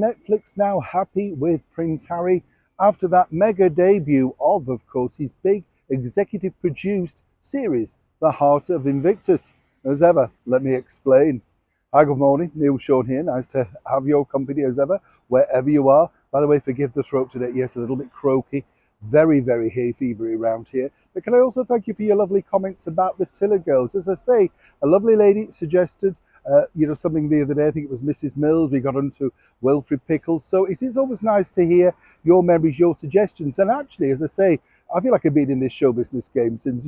Netflix now happy with Prince Harry after that mega debut of course, his big executive produced series, The Heart of Invictus? As ever, let me explain. Hi, good morning. Neil Sean here. Nice to have your company as ever, wherever you are. By the way, forgive the throat today. Yes, a little bit croaky. Very, very hay fevery around here. But can I also thank you for your lovely comments about the Tiller Girls? As I say, a lovely lady suggested something the other day. I think it was Mrs. Mills. We got onto Wilfred Pickles. So it is always nice to hear your memories, your suggestions. And actually, as I say, I feel like I've been in this show business game since,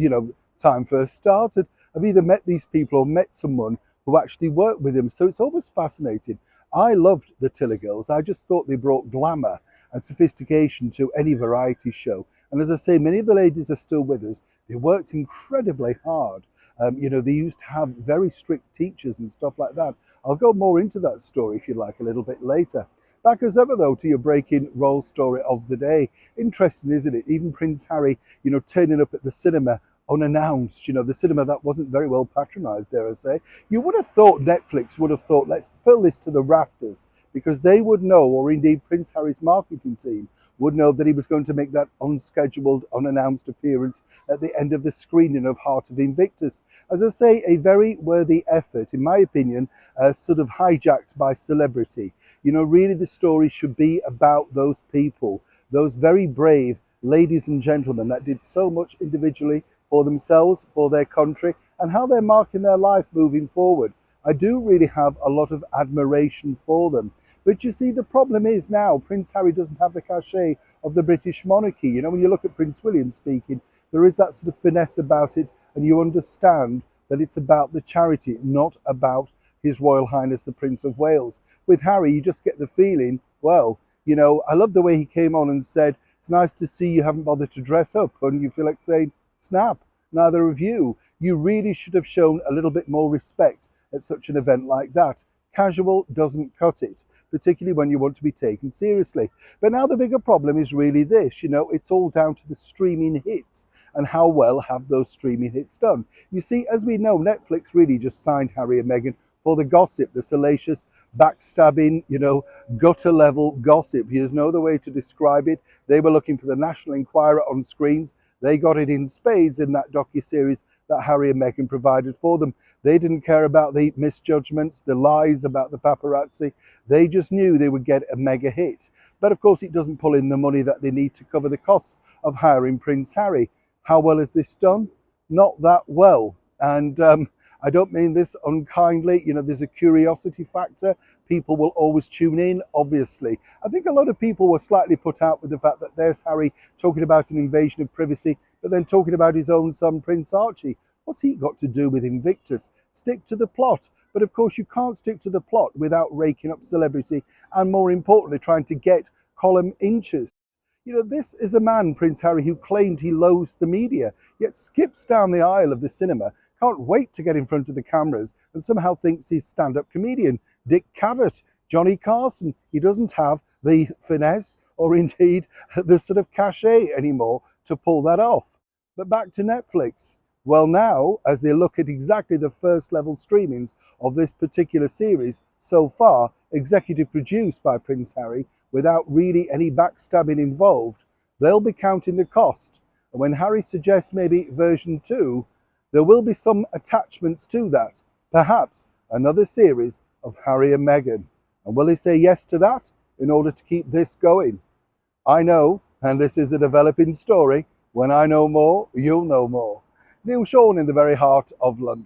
time first started. I've either met these people or met someone who actually worked with him. So it's always fascinating. I loved the Tiller Girls. I just thought they brought glamour and sophistication to any variety show. And as I say, many of the ladies are still with us. They worked incredibly hard. They used to have very strict teachers and stuff like that. I'll go more into that story, if you like, a little bit later. Back as ever, though, to your breaking roll story of the day. Interesting, isn't it? Even Prince Harry, turning up at the cinema unannounced, the cinema that wasn't very well patronised, dare I say. You would have thought Netflix would have thought, let's fill this to the rafters, because they would know, or indeed Prince Harry's marketing team would know, that he was going to make that unscheduled, unannounced appearance at the end of the screening of Heart of Invictus. As I say, a very worthy effort, in my opinion, sort of hijacked by celebrity. Really the story should be about those people, those very brave ladies and gentlemen that did so much individually for themselves, for their country, and how they're marking their life moving forward. I do really have a lot of admiration for them. But you see, the problem is now Prince Harry doesn't have the cachet of the British monarchy. When you look at Prince William speaking, there is that sort of finesse about it, and you understand that it's about the charity, not about His Royal Highness the Prince of Wales. With Harry, you just get the feeling, well, I love the way he came on and said, it's nice to see you haven't bothered to dress up, and you feel like saying, snap, neither of you. You really should have shown a little bit more respect at such an event like that. Casual doesn't cut it, particularly when you want to be taken seriously. But now the bigger problem is really this, it's all down to the streaming hits and how well have those streaming hits done. You see, as we know, Netflix really just signed Harry and Meghan for the gossip, the salacious, backstabbing, gutter level gossip. There's no other way to describe it. They were looking for the National Enquirer on screens. They got it in spades in that docuseries that Harry and Meghan provided for them. They didn't care about the misjudgments, the lies about the paparazzi. They just knew they would get a mega hit. But of course, it doesn't pull in the money that they need to cover the costs of hiring Prince Harry. How well is this done? Not that well. And I don't mean this unkindly. There's a curiosity factor. People will always tune in, obviously. I think a lot of people were slightly put out with the fact that there's Harry talking about an invasion of privacy, but then talking about his own son, Prince Archie. What's he got to do with Invictus? Stick to the plot. But of course, you can't stick to the plot without raking up celebrity and, more importantly, trying to get column inches. This is a man, Prince Harry, who claimed he loathes the media, yet skips down the aisle of the cinema, can't wait to get in front of the cameras, and somehow thinks he's stand-up comedian. Dick Cavett, Johnny Carson, he doesn't have the finesse or indeed the sort of cachet anymore to pull that off. But back to Netflix. Well, now, as they look at exactly the first level streamings of this particular series, so far, executive produced by Prince Harry, without really any backstabbing involved, they'll be counting the cost. And when Harry suggests maybe version 2, there will be some attachments to that. Perhaps another series of Harry and Meghan. And will they say yes to that in order to keep this going? I know, and this is a developing story. When I know more, you'll know more. Neil Sean in the very heart of London.